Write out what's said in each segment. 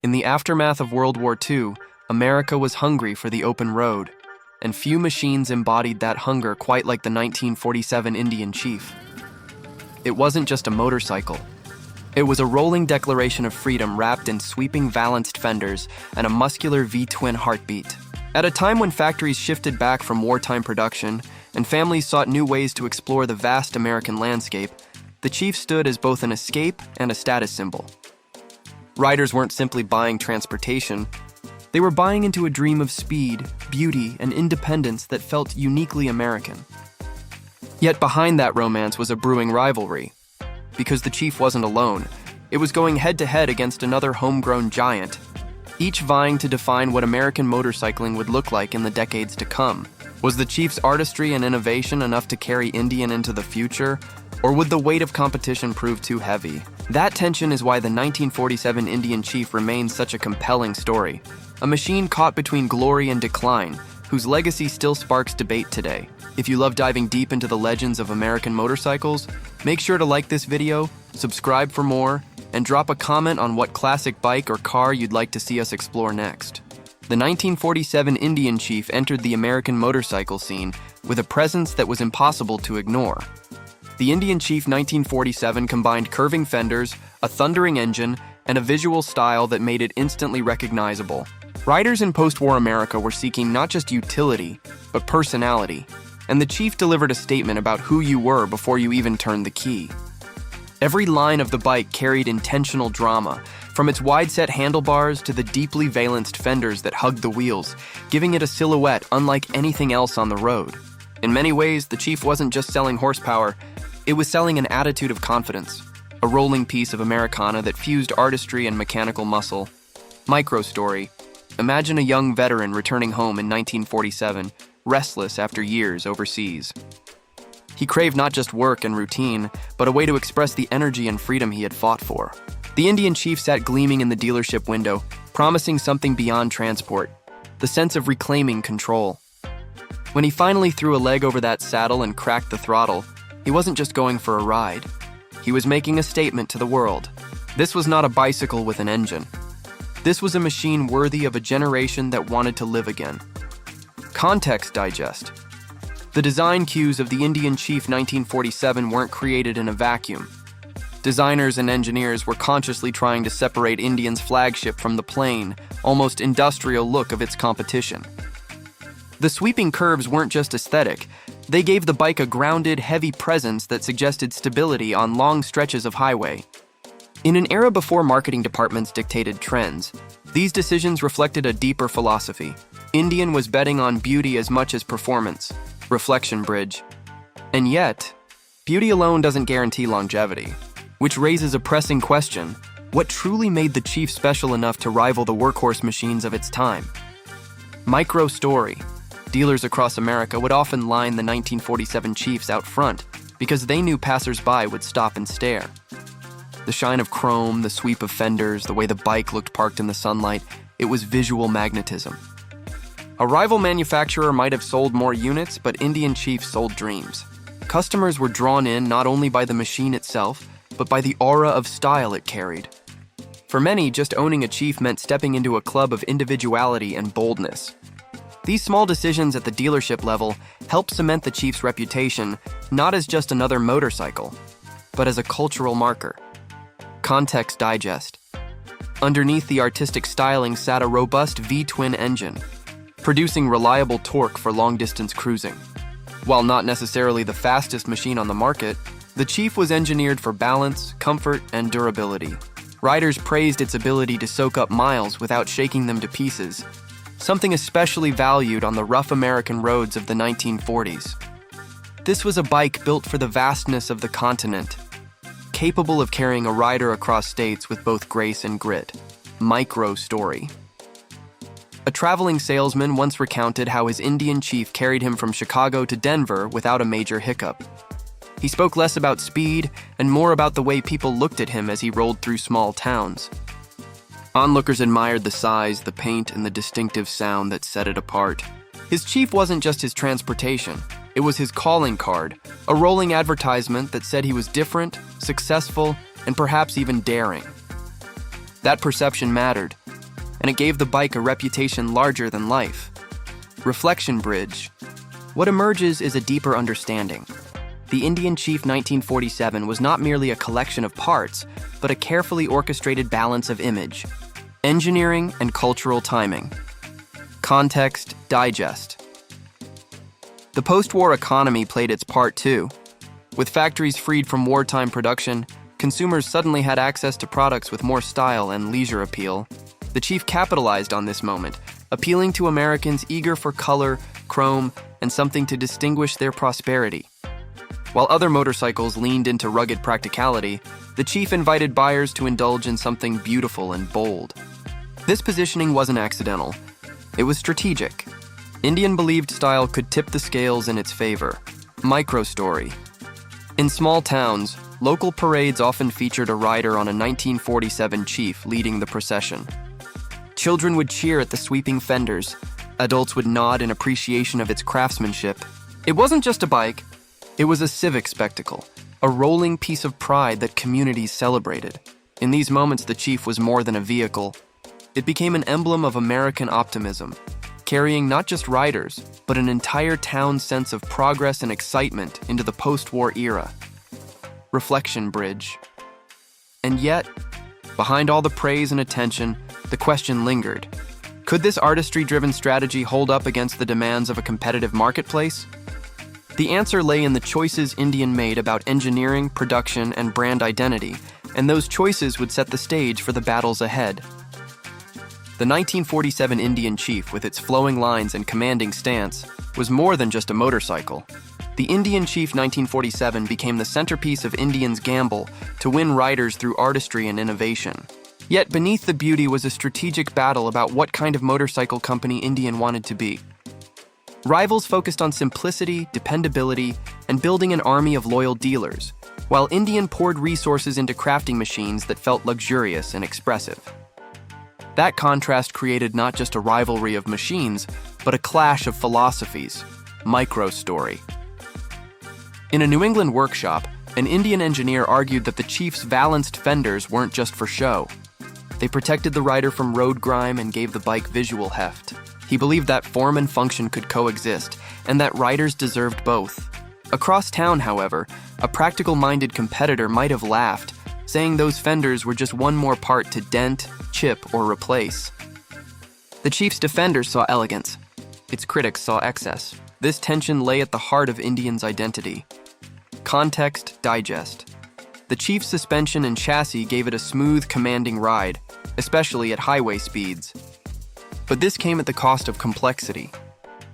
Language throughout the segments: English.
In the aftermath of World War II, America was hungry for the open road, and few machines embodied that hunger quite like the 1947 Indian Chief. It wasn't just a motorcycle. It was a rolling declaration of freedom wrapped in sweeping Valanced fenders and a muscular V-twin heartbeat. At a time when factories shifted back from wartime production and families sought new ways to explore the vast American landscape, the Chief stood as both an escape and a status symbol. Riders weren't simply buying transportation. They were buying into a dream of speed, beauty, and independence that felt uniquely American. Yet behind that romance was a brewing rivalry. Because the Chief wasn't alone, it was going head-to-head against another homegrown giant, each vying to define what American motorcycling would look like in the decades to come. Was the Chief's artistry and innovation enough to carry Indian into the future, or would the weight of competition prove too heavy? That tension is why the 1947 Indian Chief remains such a compelling story. A machine caught between glory and decline, whose legacy still sparks debate today. If you love diving deep into the legends of American motorcycles, make sure to like this video, subscribe for more, and drop a comment on what classic bike or car you'd like to see us explore next. The 1947 Indian Chief entered the American motorcycle scene with a presence that was impossible to ignore. The Indian Chief 1947 combined curving fenders, a thundering engine, and a visual style that made it instantly recognizable. Riders in post-war America were seeking not just utility, but personality, and the Chief delivered a statement about who you were before you even turned the key. Every line of the bike carried intentional drama, from its wide-set handlebars to the deeply valanced fenders that hugged the wheels, giving it a silhouette unlike anything else on the road. In many ways, the Chief wasn't just selling horsepower, it was selling an attitude of confidence, a rolling piece of Americana that fused artistry and mechanical muscle. Micro story. Imagine a young veteran returning home in 1947, restless after years overseas. He craved not just work and routine, but a way to express the energy and freedom he had fought for. The Indian Chief sat gleaming in the dealership window, promising something beyond transport, the sense of reclaiming control. When he finally threw a leg over that saddle and cracked the throttle, he wasn't just going for a ride. He was making a statement to the world. This was not a bicycle with an engine. This was a machine worthy of a generation that wanted to live again. Context digest. The design cues of the Indian Chief 1947 weren't created in a vacuum. Designers and engineers were consciously trying to separate Indian's flagship from the plain, almost industrial look of its competition. The sweeping curves weren't just aesthetic. They gave the bike a grounded, heavy presence that suggested stability on long stretches of highway. In an era before marketing departments dictated trends, these decisions reflected a deeper philosophy. Indian was betting on beauty as much as performance, reflection bridge. And yet, beauty alone doesn't guarantee longevity, which raises a pressing question: what truly made the Chief special enough to rival the workhorse machines of its time? Micro story. Dealers across America would often line the 1947 Chiefs out front because they knew passers-by would stop and stare. The shine of chrome, the sweep of fenders, the way the bike looked parked in the sunlight, it was visual magnetism. A rival manufacturer might have sold more units, but Indian Chief sold dreams. Customers were drawn in not only by the machine itself, but by the aura of style it carried. For many, just owning a Chief meant stepping into a club of individuality and boldness. These small decisions at the dealership level helped cement the Chief's reputation not as just another motorcycle, but as a cultural marker. Context digest. Underneath the artistic styling sat a robust V-twin engine, producing reliable torque for long-distance cruising. While not necessarily the fastest machine on the market, the Chief was engineered for balance, comfort, and durability. Riders praised its ability to soak up miles without shaking them to pieces, something especially valued on the rough American roads of the 1940s. This was a bike built for the vastness of the continent, capable of carrying a rider across states with both grace and grit. Micro story. A traveling salesman once recounted how his Indian Chief carried him from Chicago to Denver without a major hiccup. He spoke less about speed and more about the way people looked at him as he rolled through small towns. Onlookers admired the size, the paint, and the distinctive sound that set it apart. His Chief wasn't just his transportation. It was his calling card, a rolling advertisement that said he was different, successful, and perhaps even daring. That perception mattered, and it gave the bike a reputation larger than life. Reflection bridge. What emerges is a deeper understanding. The Indian Chief 1947 was not merely a collection of parts, but a carefully orchestrated balance of image, engineering, and cultural timing. Context digest. The post-war economy played its part too. With factories freed from wartime production, consumers suddenly had access to products with more style and leisure appeal. The Chief capitalized on this moment, appealing to Americans eager for color, chrome, and something to distinguish their prosperity. While other motorcycles leaned into rugged practicality, the Chief invited buyers to indulge in something beautiful and bold. This positioning wasn't accidental. It was strategic. Indian believed style could tip the scales in its favor. Micro-story. In small towns, local parades often featured a rider on a 1947 Chief leading the procession. Children would cheer at the sweeping fenders. Adults would nod in appreciation of its craftsmanship. It wasn't just a bike. It was a civic spectacle, a rolling piece of pride that communities celebrated. In these moments, the Chief was more than a vehicle. It became an emblem of American optimism, carrying not just riders, but an entire town's sense of progress and excitement into the post-war era. Reflection bridge. And yet, behind all the praise and attention, the question lingered. Could this artistry-driven strategy hold up against the demands of a competitive marketplace? The answer lay in the choices Indian made about engineering, production, and brand identity, and those choices would set the stage for the battles ahead. The 1947 Indian Chief, with its flowing lines and commanding stance, was more than just a motorcycle. The Indian Chief 1947 became the centerpiece of Indians' gamble to win riders through artistry and innovation. Yet beneath the beauty was a strategic battle about what kind of motorcycle company Indian wanted to be. Rivals focused on simplicity, dependability, and building an army of loyal dealers, while Indian poured resources into crafting machines that felt luxurious and expressive. That contrast created not just a rivalry of machines, but a clash of philosophies. Micro-story. In a New England workshop, an Indian engineer argued that the Chief's Valanced Fenders weren't just for show. They protected the rider from road grime and gave the bike visual heft. He believed that form and function could coexist, and that riders deserved both. Across town, however, a practical-minded competitor might have laughed, saying those fenders were just one more part to dent, chip, or replace. The Chief's defenders saw elegance. Its critics saw excess. This tension lay at the heart of Indian's identity. Context digest. The Chief's suspension and chassis gave it a smooth, commanding ride, especially at highway speeds. But this came at the cost of complexity.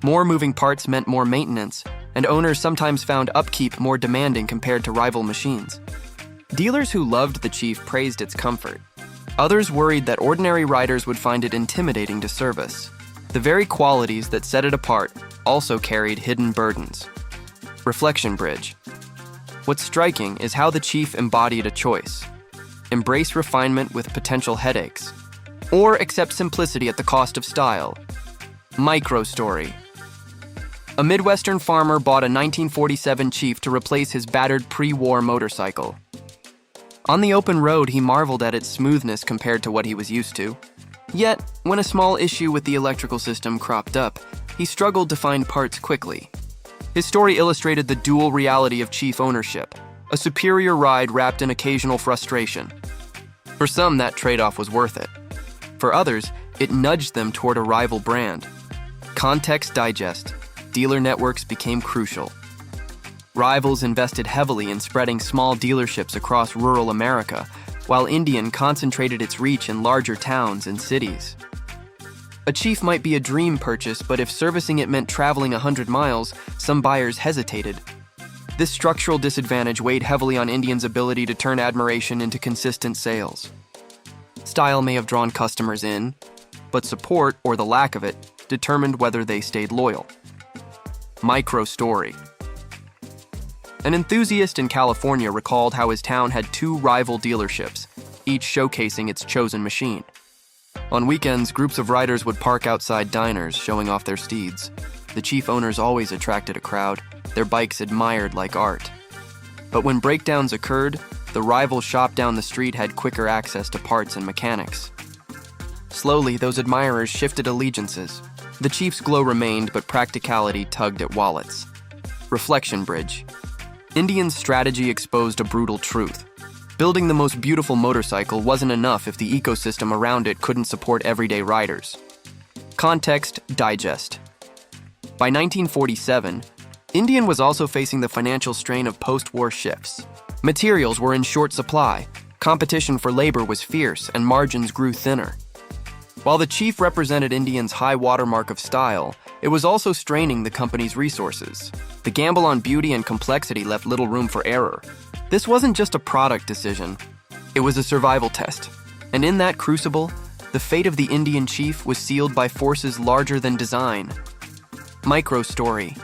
More moving parts meant more maintenance, and owners sometimes found upkeep more demanding compared to rival machines. Dealers who loved the Chief praised its comfort. Others worried that ordinary riders would find it intimidating to service. The very qualities that set it apart also carried hidden burdens. Reflection bridge. What's striking is how the Chief embodied a choice. Embrace refinement with potential headaches, or accept simplicity at the cost of style. Micro-story. A Midwestern farmer bought a 1947 Chief to replace his battered pre-war motorcycle. On the open road, he marveled at its smoothness compared to what he was used to. Yet, when a small issue with the electrical system cropped up, he struggled to find parts quickly. His story illustrated the dual reality of Chief ownership, a superior ride wrapped in occasional frustration. For some, that trade-off was worth it. For others, it nudged them toward a rival brand. Context digest. Dealer networks became crucial. Rivals invested heavily in spreading small dealerships across rural America, while Indian concentrated its reach in larger towns and cities. A Chief might be a dream purchase, but if servicing it meant traveling 100 miles, some buyers hesitated. This structural disadvantage weighed heavily on Indian's ability to turn admiration into consistent sales. Style may have drawn customers in, but support, or the lack of it, determined whether they stayed loyal. Micro-story. An enthusiast in California recalled how his town had 2 rival dealerships, each showcasing its chosen machine. On weekends, groups of riders would park outside diners, showing off their steeds. The Chief owners always attracted a crowd, their bikes admired like art. But when breakdowns occurred, the rival shop down the street had quicker access to parts and mechanics. Slowly, those admirers shifted allegiances. The Chief's glow remained, but practicality tugged at wallets. Reflection bridge. Indian's strategy exposed a brutal truth. Building the most beautiful motorcycle wasn't enough if the ecosystem around it couldn't support everyday riders. Context digest. By 1947, Indian was also facing the financial strain of post-war shifts. Materials were in short supply, competition for labor was fierce, and margins grew thinner. While the Chief represented Indian's high watermark of style, it was also straining the company's resources. The gamble on beauty and complexity left little room for error. This wasn't just a product decision, it was a survival test. And in that crucible, the fate of the Indian Chief was sealed by forces larger than design. Micro story.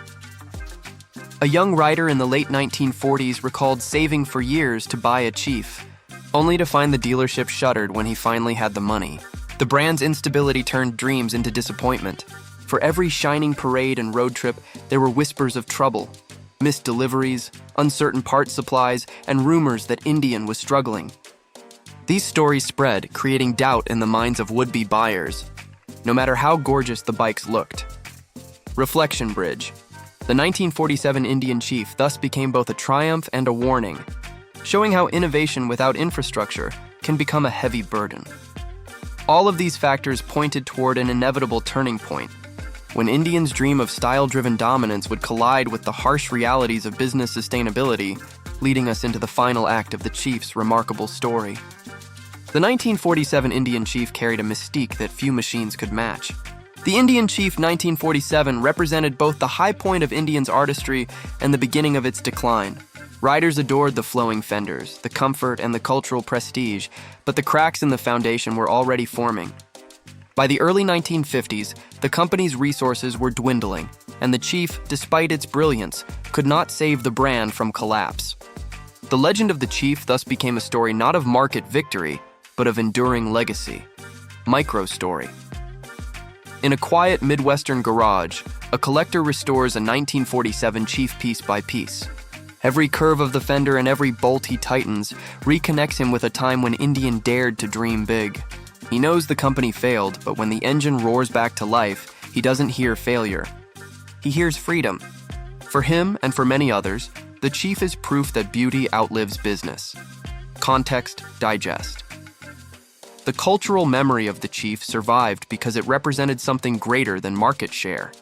A young writer in the late 1940s recalled saving for years to buy a Chief, only to find the dealership shuttered when he finally had the money. The brand's instability turned dreams into disappointment. For every shining parade and road trip, there were whispers of trouble, missed deliveries, uncertain part supplies, and rumors that Indian was struggling. These stories spread, creating doubt in the minds of would-be buyers, no matter how gorgeous the bikes looked. Reflection bridge. The 1947 Indian Chief thus became both a triumph and a warning, showing how innovation without infrastructure can become a heavy burden. All of these factors pointed toward an inevitable turning point, when Indians' dream of style-driven dominance would collide with the harsh realities of business sustainability, leading us into the final act of the Chief's remarkable story. The 1947 Indian Chief carried a mystique that few machines could match. The Indian Chief 1947 represented both the high point of Indian's artistry and the beginning of its decline. Riders adored the flowing fenders, the comfort, and the cultural prestige, but the cracks in the foundation were already forming. By the early 1950s, the company's resources were dwindling, and the Chief, despite its brilliance, could not save the brand from collapse. The legend of the Chief thus became a story not of market victory, but of enduring legacy. Micro story. In a quiet Midwestern garage, a collector restores a 1947 Chief piece by piece. Every curve of the fender and every bolt he tightens reconnects him with a time when Indian dared to dream big. He knows the company failed, but when the engine roars back to life, he doesn't hear failure. He hears freedom. For him, and for many others, the Chief is proof that beauty outlives business. Context digest. The cultural memory of the Chief survived because it represented something greater than market share.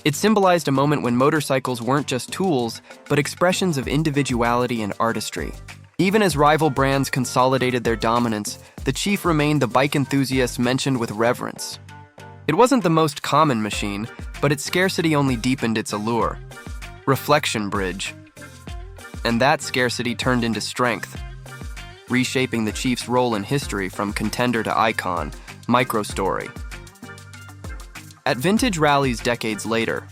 It symbolized a moment when motorcycles weren't just tools, but expressions of individuality and artistry. Even as rival brands consolidated their dominance, the Chief remained the bike enthusiasts mentioned with reverence. It wasn't the most common machine, but its scarcity only deepened its allure. Reflection bridge. And that scarcity turned into strength, reshaping the Chief's role in history from contender to icon. Micro story. At vintage rallies decades later,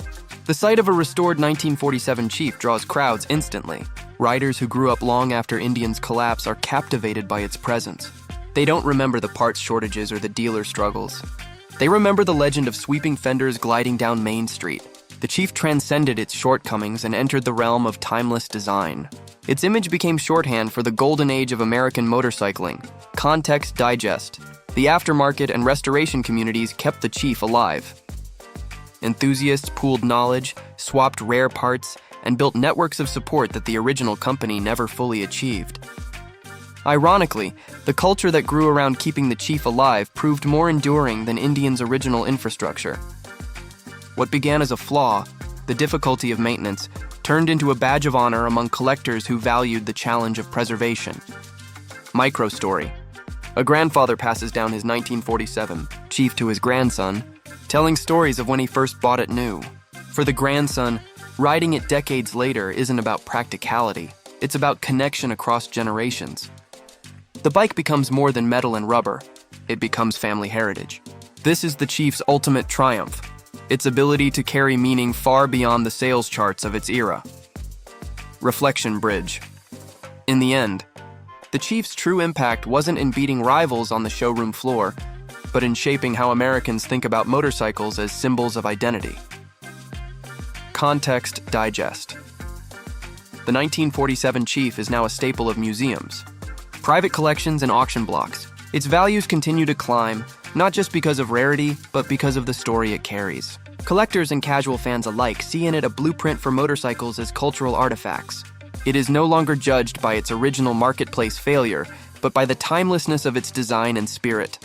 the sight of a restored 1947 Chief draws crowds instantly. Riders who grew up long after Indian's collapse are captivated by its presence. They don't remember the parts shortages or the dealer struggles. They remember the legend of sweeping fenders gliding down Main Street. The Chief transcended its shortcomings and entered the realm of timeless design. Its image became shorthand for the golden age of American motorcycling. Context digest. The aftermarket and restoration communities kept the Chief alive. Enthusiasts pooled knowledge, swapped rare parts, and built networks of support that the original company never fully achieved. Ironically, the culture that grew around keeping the Chief alive proved more enduring than Indian's original infrastructure. What began as a flaw, the difficulty of maintenance, turned into a badge of honor among collectors who valued the challenge of preservation. Micro story. A grandfather passes down his 1947 Chief to his grandson, telling stories of when he first bought it new. For the grandson, riding it decades later isn't about practicality, it's about connection across generations. The bike becomes more than metal and rubber, it becomes family heritage. This is the Chief's ultimate triumph, its ability to carry meaning far beyond the sales charts of its era. Reflection bridge. In the end, the Chief's true impact wasn't in beating rivals on the showroom floor, but in shaping how Americans think about motorcycles as symbols of identity. Context digest. The 1947 Chief is now a staple of museums, private collections, and auction blocks. Its values continue to climb, not just because of rarity, but because of the story it carries. Collectors and casual fans alike see in it a blueprint for motorcycles as cultural artifacts. It is no longer judged by its original marketplace failure, but by the timelessness of its design and spirit.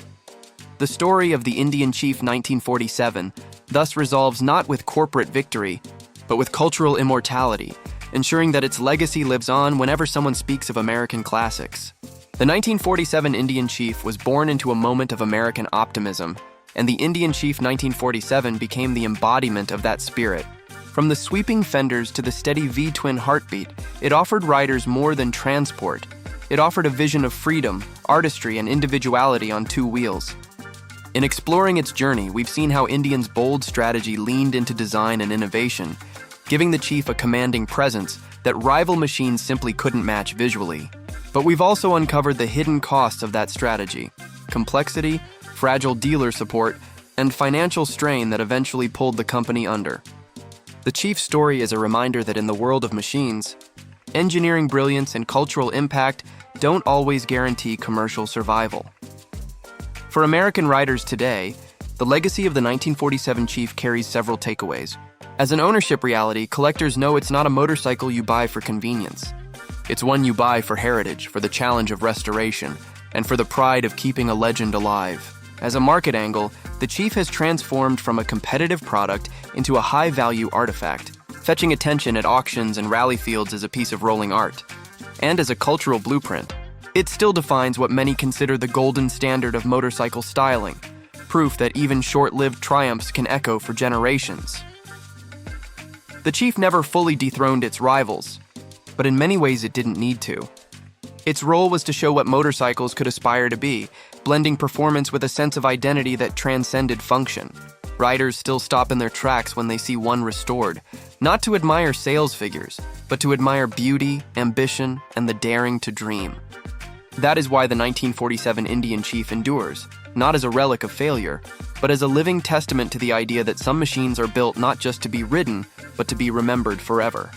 The story of the Indian Chief 1947 thus resolves not with corporate victory, but with cultural immortality, ensuring that its legacy lives on whenever someone speaks of American classics. The 1947 Indian Chief was born into a moment of American optimism, and the Indian Chief 1947 became the embodiment of that spirit. From the sweeping fenders to the steady V-twin heartbeat, it offered riders more than transport. It offered a vision of freedom, artistry, and individuality on two wheels. In exploring its journey, we've seen how Indian's bold strategy leaned into design and innovation, giving the Chief a commanding presence that rival machines simply couldn't match visually. But we've also uncovered the hidden costs of that strategy: complexity, fragile dealer support, and financial strain that eventually pulled the company under. The Chief's story is a reminder that in the world of machines, engineering brilliance and cultural impact don't always guarantee commercial survival. For American riders today, the legacy of the 1947 Chief carries several takeaways. As an ownership reality, collectors know it's not a motorcycle you buy for convenience. It's one you buy for heritage, for the challenge of restoration, and for the pride of keeping a legend alive. As a market angle, the Chief has transformed from a competitive product into a high-value artifact, fetching attention at auctions and rally fields as a piece of rolling art. And as a cultural blueprint, it still defines what many consider the golden standard of motorcycle styling, proof that even short-lived triumphs can echo for generations. The Chief never fully dethroned its rivals, but in many ways it didn't need to. Its role was to show what motorcycles could aspire to be, blending performance with a sense of identity that transcended function. Riders still stop in their tracks when they see one restored, not to admire sales figures, but to admire beauty, ambition, and the daring to dream. That is why the 1947 Indian Chief endures, not as a relic of failure, but as a living testament to the idea that some machines are built not just to be ridden, but to be remembered forever.